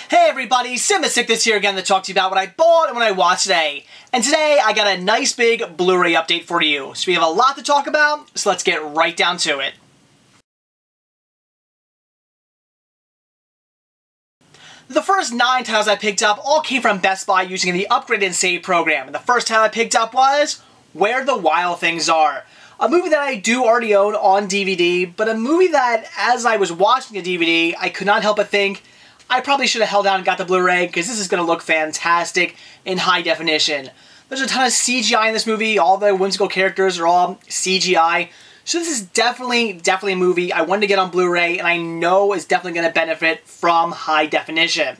Hey everybody, Sick here again to talk to you about what I bought and what I watched today. And today I got a nice big Blu-ray update for you. So we have a lot to talk about, so let's get right down to it. The first 9 titles I picked up all came from Best Buy using the Upgrade and Save program. And the first title I picked up was Where the Wild Things Are. A movie that I do already own on DVD, but a movie that, as I was watching the DVD, I could not help but think, I probably should have held out and got the Blu-ray because this is going to look fantastic in high definition. There's a ton of CGI in this movie. All the whimsical characters are all CGI. So this is definitely a movie I wanted to get on Blu-ray and I know is definitely going to benefit from high definition.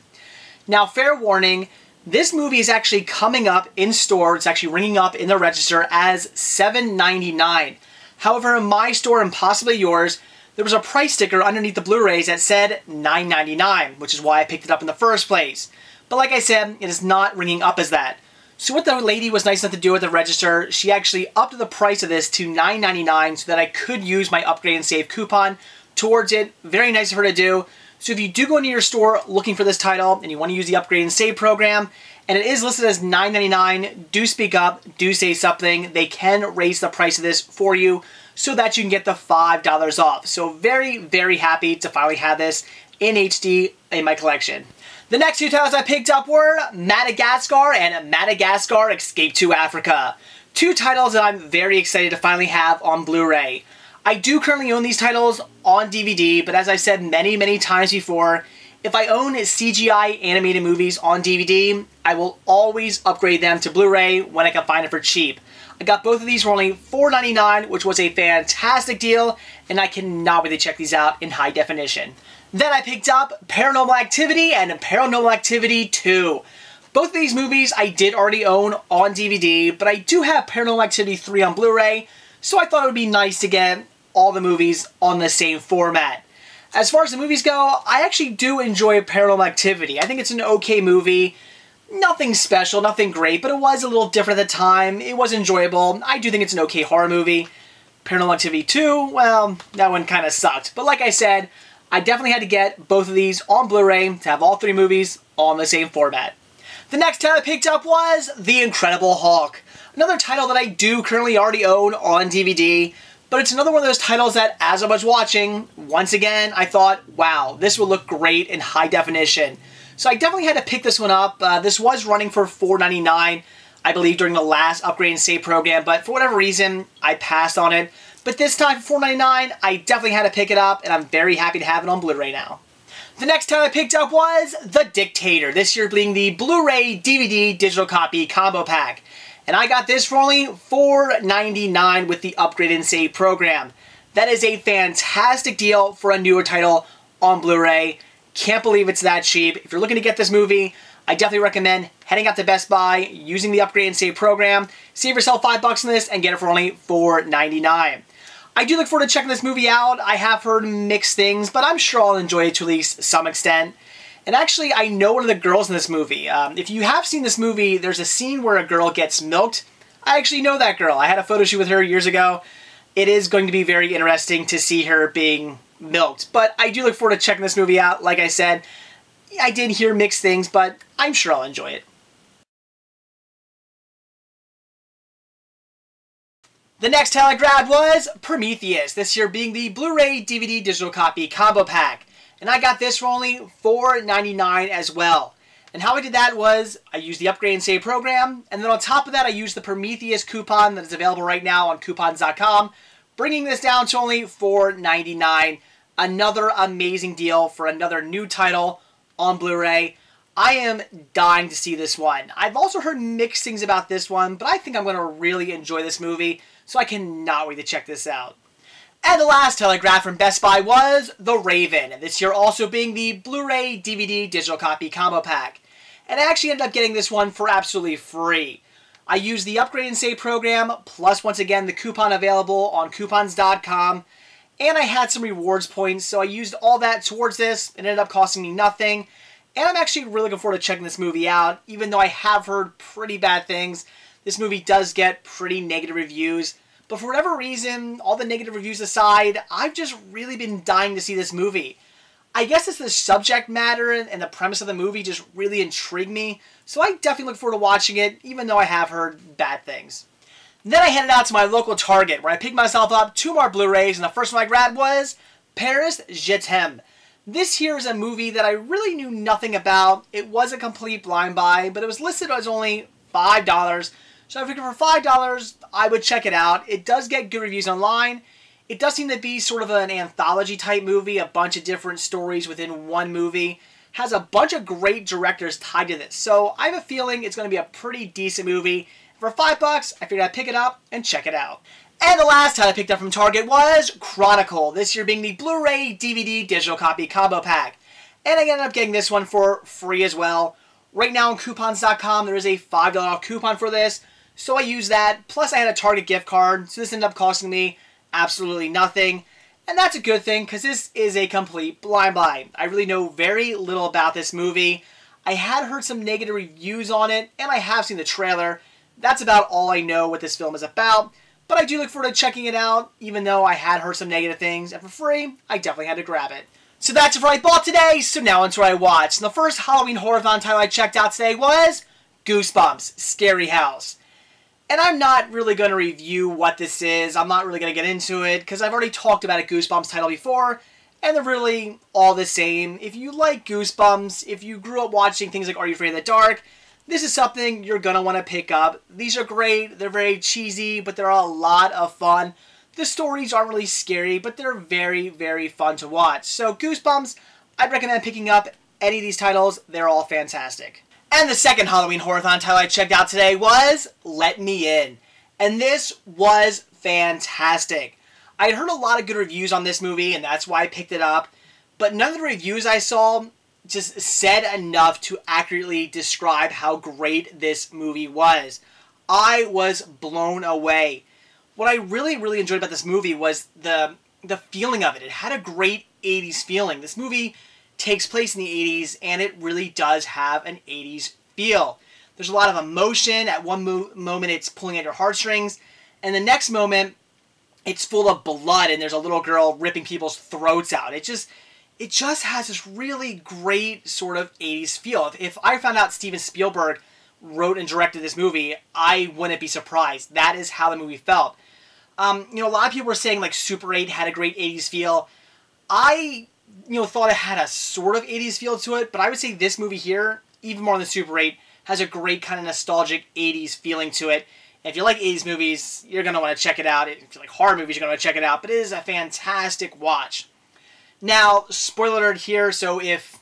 Now, fair warning, this movie is actually coming up in store. It's actually ringing up in the register as $7.99. However, in my store and possibly yours, there was a price sticker underneath the Blu-rays that said $9.99, which is why I picked it up in the first place. But like I said, it is not ringing up as that. So what the lady was nice enough to do at the register, she actually upped the price of this to $9.99 so that I could use my Upgrade and Save coupon towards it. Very nice of her to do. So if you do go into your store looking for this title and you want to use the Upgrade and Save program, and it is listed as $9.99, do speak up, do say something. They can raise the price of this for you so that you can get the $5 off. So very happy to finally have this in HD in my collection. The next 2 titles I picked up were Madagascar and Madagascar Escape to Africa. 2 titles that I'm very excited to finally have on Blu-ray. I do currently own these titles on DVD, but as I've said many times before, if I own CGI animated movies on DVD, I will always upgrade them to Blu-ray when I can find it for cheap. I got both of these for only $4.99, which was a fantastic deal, and I cannot wait to check these out in high definition. Then I picked up Paranormal Activity and Paranormal Activity 2. Both of these movies I did already own on DVD, but I do have Paranormal Activity 3 on Blu-ray, so I thought it would be nice to get all the movies on the same format. As far as the movies go, I actually do enjoy Paranormal Activity. I think it's an okay movie. Nothing special, nothing great, but it was a little different at the time. It was enjoyable. I do think it's an okay horror movie. Paranormal Activity 2, well, that one kind of sucked. But like I said, I definitely had to get both of these on Blu-ray to have all 3 movies on the same format. The next title I picked up was The Incredible Hulk. Another title that I do currently already own on DVD, but it's another one of those titles that, as I was watching, once again, I thought, wow, this will look great in high definition. So I definitely had to pick this one up. This was running for $4.99, I believe, during the last Upgrade and Save program, but for whatever reason, I passed on it. But this time, for $4.99, I definitely had to pick it up, and I'm very happy to have it on Blu-ray now. The next title I picked up was The Dictator, this year being the Blu-ray DVD digital copy combo pack. And I got this for only $4.99 with the Upgrade and Save program. That is a fantastic deal for a newer title on Blu-ray. Can't believe it's that cheap. If you're looking to get this movie, I definitely recommend heading out to Best Buy, using the Upgrade and Save program, save yourself $5 on this, and get it for only $4.99. I do look forward to checking this movie out. I have heard mixed things, but I'm sure I'll enjoy it to at least some extent. And actually, I know one of the girls in this movie. If you have seen this movie, there's a scene where a girl gets milked. I actually know that girl. I had a photo shoot with her years ago. It is going to be very interesting to see her being milked. But I do look forward to checking this movie out. Like I said, I did hear mixed things, but I'm sure I'll enjoy it. The next title I grabbed was Prometheus, this year being the Blu-ray DVD digital copy combo pack. And I got this for only $4.99 as well. And how I did that was, I used the Upgrade and Save program, and then on top of that I used the Prometheus coupon that is available right now on coupons.com, bringing this down to only $4.99. Another amazing deal for another new title on Blu-ray. I am dying to see this one. I've also heard mixed things about this one, but I think I'm going to really enjoy this movie, so I cannot wait to check this out. And the last title I grabbed from Best Buy was The Raven, and this year also being the Blu-ray DVD digital copy combo pack. And I actually ended up getting this one for absolutely free. I used the Upgrade and Save program, plus once again the coupon available on coupons.com, and I had some rewards points, so I used all that towards this. It ended up costing me nothing, and I'm actually really looking forward to checking this movie out, even though I have heard pretty bad things. This movie does get pretty negative reviews, but for whatever reason, all the negative reviews aside, I've just really been dying to see this movie. I guess it's the subject matter and the premise of the movie just really intrigued me, so I definitely look forward to watching it, even though I have heard bad things. Then I headed out to my local Target, where I picked myself up 2 more Blu-rays, and the first one I grabbed was Paris, Je t'aime. This here is a movie that I really knew nothing about. It was a complete blind buy, but it was listed as only $5, so I figured for $5, I would check it out. It does get good reviews online. It does seem to be sort of an anthology type movie, a bunch of different stories within one movie. Has a bunch of great directors tied to this, so I have a feeling it's going to be a pretty decent movie. For $5, I figured I'd pick it up and check it out. And the last title I picked up from Target was Chronicle, this year being the Blu-ray DVD digital copy combo pack. And I ended up getting this one for free as well. Right now on coupons.com there is a $5 off coupon for this, so I used that. Plus I had a Target gift card, so this ended up costing me absolutely nothing. And that's a good thing, because this is a complete blind buy. I really know very little about this movie. I had heard some negative reviews on it, and I have seen the trailer. That's about all I know what this film is about. But I do look forward to checking it out, even though I had heard some negative things, and for free, I definitely had to grab it. So that's it for what I bought today, so now onto what I watched. And the first Halloween horror-thon title I checked out today was Goosebumps, Scary House. And I'm not really going to review what this is, I'm not really going to get into it, because I've already talked about a Goosebumps title before, and they're really all the same. If you like Goosebumps, if you grew up watching things like Are You Afraid of the Dark, this is something you're going to want to pick up. These are great, they're very cheesy, but they're a lot of fun. The stories aren't really scary, but they're very, very fun to watch. So Goosebumps, I'd recommend picking up any of these titles, they're all fantastic. And the second Halloween horror-thon title I checked out today was Let Me In. And this was fantastic. I had heard a lot of good reviews on this movie, and that's why I picked it up. But none of the reviews I saw just said enough to accurately describe how great this movie was. I was blown away. What I really, really enjoyed about this movie was the feeling of it. It had a great 80s feeling. This movie takes place in the 80s, and it really does have an 80s feel. There's a lot of emotion. At one moment, it's pulling at your heartstrings, and the next moment, it's full of blood, and there's a little girl ripping people's throats out. It just has this really great sort of 80s feel. If I found out Steven Spielberg wrote and directed this movie, I wouldn't be surprised. That is how the movie felt. A lot of people were saying like Super 8 had a great 80s feel. I, thought it had a sort of 80s feel to it, but I would say this movie here, even more than Super 8, has a great kind of nostalgic 80s feeling to it. And if you like 80s movies, you're going to want to check it out. If you like horror movies, you're going to want to check it out. But it is a fantastic watch. Now, spoiler alert here, so if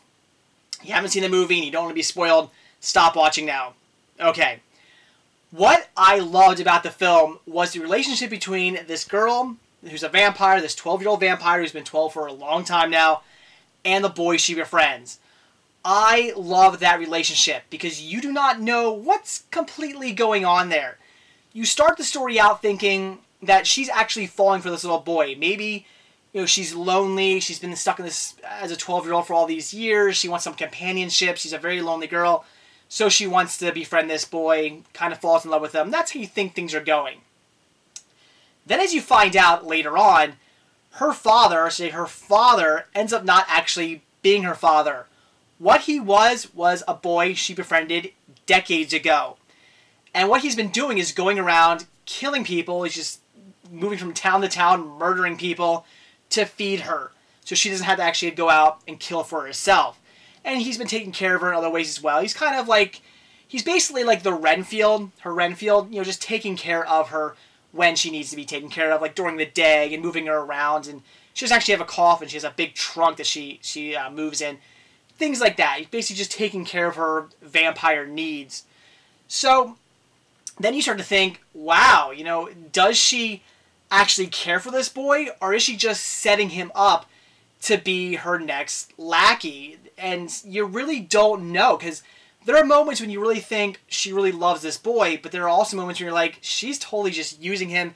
you haven't seen the movie and you don't want to be spoiled, stop watching now. Okay. What I loved about the film was the relationship between this girl, who's a vampire, this 12-year-old vampire who's been 12 for a long time now, and the boy she befriends. I love that relationship because you do not know what's completely going on there. You start the story out thinking that she's actually falling for this little boy. Maybe she's lonely, she's been stuck in this as a 12-year-old for all these years, she wants some companionship, she's a very lonely girl, so she wants to befriend this boy, kind of falls in love with him. That's how you think things are going. Then as you find out later on, her father ends up not actually being her father. What he was a boy she befriended decades ago. And what he's been doing is going around killing people, he's just moving from town to town, murdering people, to feed her, so she doesn't have to actually go out and kill for herself. And he's been taking care of her in other ways as well. He's kind of like, he's basically like the Renfield, just taking care of her when she needs to be taken care of, like during the day and moving her around. And she doesn't actually have a coffin, she has a big trunk that she moves in. Things like that. He's basically just taking care of her vampire needs. So then you start to think, wow, does she actually care for this boy, or is she just setting him up to be her next lackey? And you really don't know, because there are moments when you really think she really loves this boy, but there are also moments when you're like, she's totally just using him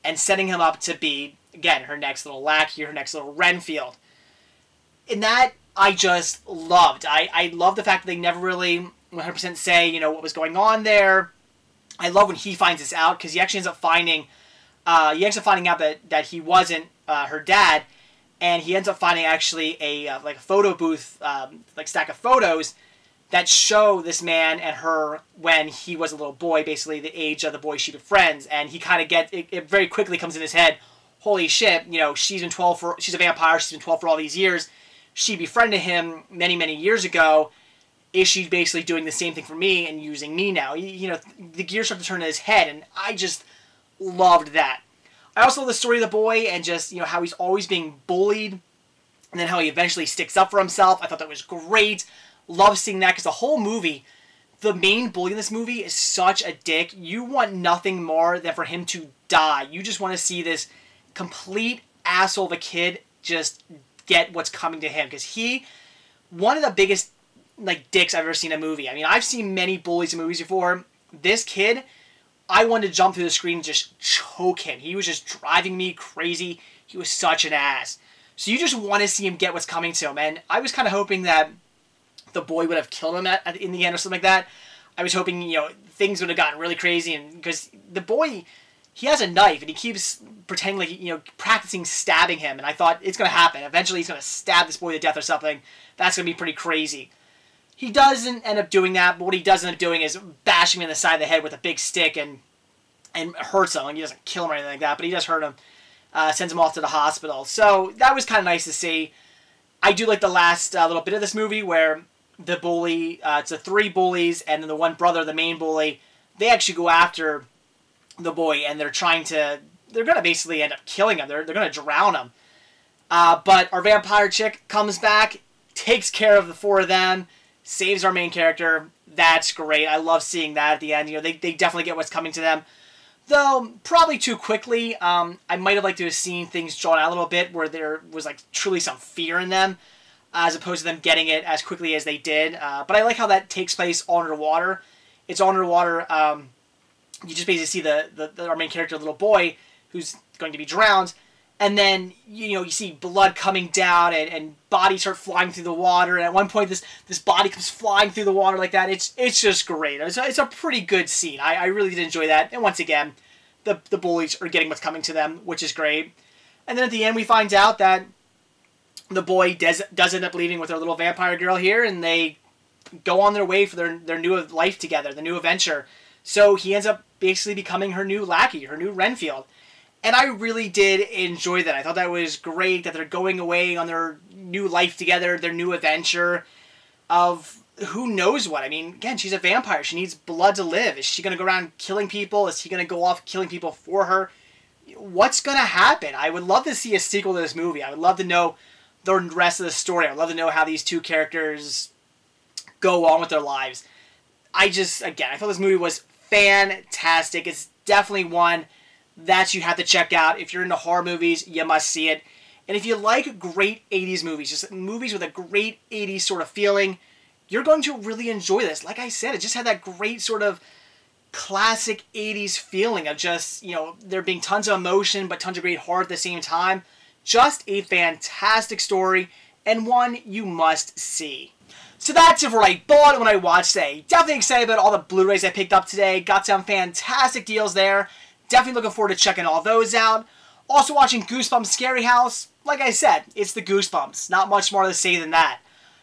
and setting him up to be, again, her next little lackey, her next little Renfield. And that I just loved. I love the fact that they never really 100% say, what was going on there. I love when he finds this out, because he actually ends up finding out that he wasn't her dad, and he ends up finding actually a like a photo booth, like stack of photos that show this man and her when he was a little boy, basically the age of the boy she befriends, and he kind of gets it very quickly comes in his head, holy shit, you know, she's a vampire, she's been 12 for all these years, she befriended him many years ago, is she basically doing the same thing for me and using me now? You know, the gears start to turn in his head, and I just loved that. I also love the story of the boy and just, you know, how he's always being bullied, and then how he eventually sticks up for himself. I thought that was great. Love seeing that, because the whole movie, the main bully in this movie is such a dick. You want nothing more than for him to die. You just want to see this complete asshole of a kid just get what's coming to him, because one of the biggest like dicks I've ever seen in a movie. I mean, I've seen many bullies in movies before. This kid, I wanted to jump through the screen and just choke him. He was just driving me crazy. He was such an ass. So you just want to see him get what's coming to him, and I was kind of hoping that the boy would have killed him in the end or something like that. I was hoping, you know, things would have gotten really crazy, and because the boy, he has a knife and he keeps pretending like, you know, practicing stabbing him, and I thought it's going to happen. Eventually he's going to stab this boy to death or something. That's going to be pretty crazy. He doesn't end up doing that, but what he does end up doing is bashing him in the side of the head with a big stick and hurts him. Like, he doesn't kill him or anything like that, but he does hurt him. Sends him off to the hospital. So that was kind of nice to see. I do like the last little bit of this movie where the bully, it's the 3 bullies, and then the one brother, the main bully, they actually go after the boy, and they're going to basically end up killing him. They're going to drown him. But our vampire chick comes back, takes care of the 4 of them, saves our main character. That's great. I love seeing that at the end. You know, they definitely get what's coming to them. Though, probably too quickly. I might have liked to have seen things drawn out a little bit where there was like truly some fear in them, as opposed to them getting it as quickly as they did. But I like how that takes place underwater. It's underwater. You just basically see our main character, the little boy, who's going to be drowned. And then, you know, you see blood coming down and bodies start flying through the water. And at one point, this body comes flying through the water like that. It's just great. It's a pretty good scene. I really did enjoy that. And once again, the bullies are getting what's coming to them, which is great. And then at the end, we find out that the boy does end up leaving with our little vampire girl here, and they go on their way for their new life together, the new adventure. So he ends up basically becoming her new lackey, her new Renfield. And I really did enjoy that. I thought that was great that they're going away on their new life together, their new adventure of who knows what. I mean, again, she's a vampire. She needs blood to live. Is she going to go around killing people? Is he going to go off killing people for her? What's going to happen? I would love to see a sequel to this movie. I would love to know the rest of the story. I would love to know how these 2 characters go on with their lives. I thought this movie was fantastic. It's definitely one that you have to check out. If you're into horror movies, you must see it. And if you like great 80s movies, just movies with a great 80s sort of feeling, you're going to really enjoy this. Like I said, it just had that great sort of classic 80s feeling of just, you know, there being tons of emotion, but tons of great horror at the same time. Just a fantastic story, and one you must see. So that's it for what I bought and what I watched today. Definitely excited about all the Blu-rays I picked up today. Got some fantastic deals there. Definitely looking forward to checking all those out. Also watching Goosebumps Scary House. Like I said, it's the Goosebumps. Not much more to say than that.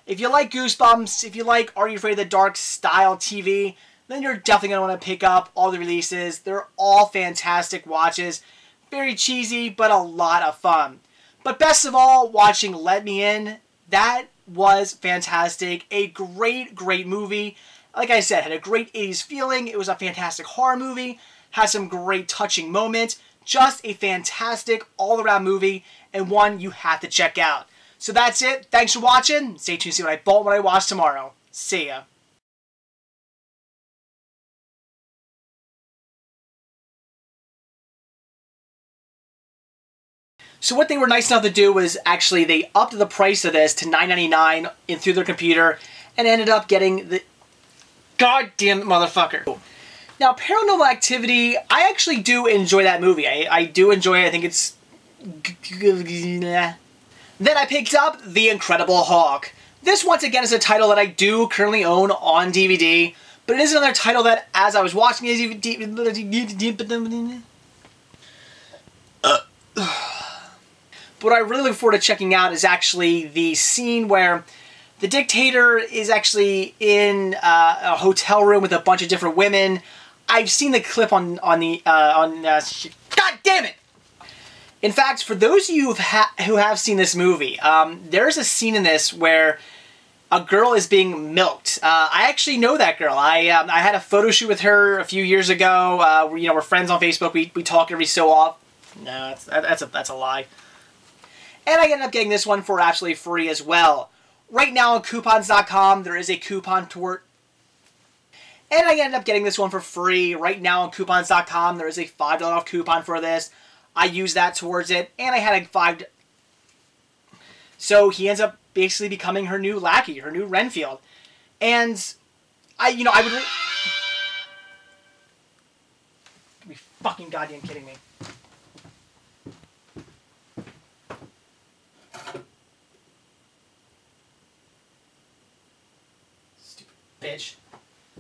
If you like Goosebumps, if you like Are You Afraid of the Dark style TV, then you're definitely going to want to pick up all the releases. They're all fantastic watches. Very cheesy, but a lot of fun. But best of all, watching Let Me In, that was fantastic. A great movie. Like I said, had a great 80s feeling. It was a fantastic horror movie. Had some great touching moments. Just a fantastic all-around movie, and one you have to check out. So that's it. Thanks for watching. Stay tuned to see what I bought, what I watch tomorrow. See ya. So what they were nice enough to do was actually they upped the price of this to $9.99 in through their computer and ended up getting the goddamn motherfucker. Now, Paranormal Activity, I actually do enjoy that movie. I do enjoy it. I think it's... Then I picked up The Incredible Hulk. This, once again, is a title that I do currently own on DVD, but it is another title that, as I was watching But what I really look forward to checking out is actually the scene where the dictator is actually in a hotel room with a bunch of different women. I've seen the clip on God damn it! In fact, for those of you who have seen this movie, there's a scene in this where a girl is being milked. I actually know that girl. I had a photo shoot with her a few years ago. We're friends on Facebook. We talk every so often. No, that's a lie. And I ended up getting this one for absolutely free as well. Right now on coupons.com, there is a coupon toward... And I ended up getting this one for free. Right now on coupons.com, there is a $5 off coupon for this. I used that towards it, and I had a $5... So he ends up basically becoming her new lackey, her new Renfield. And I would... Are you fucking goddamn kidding me?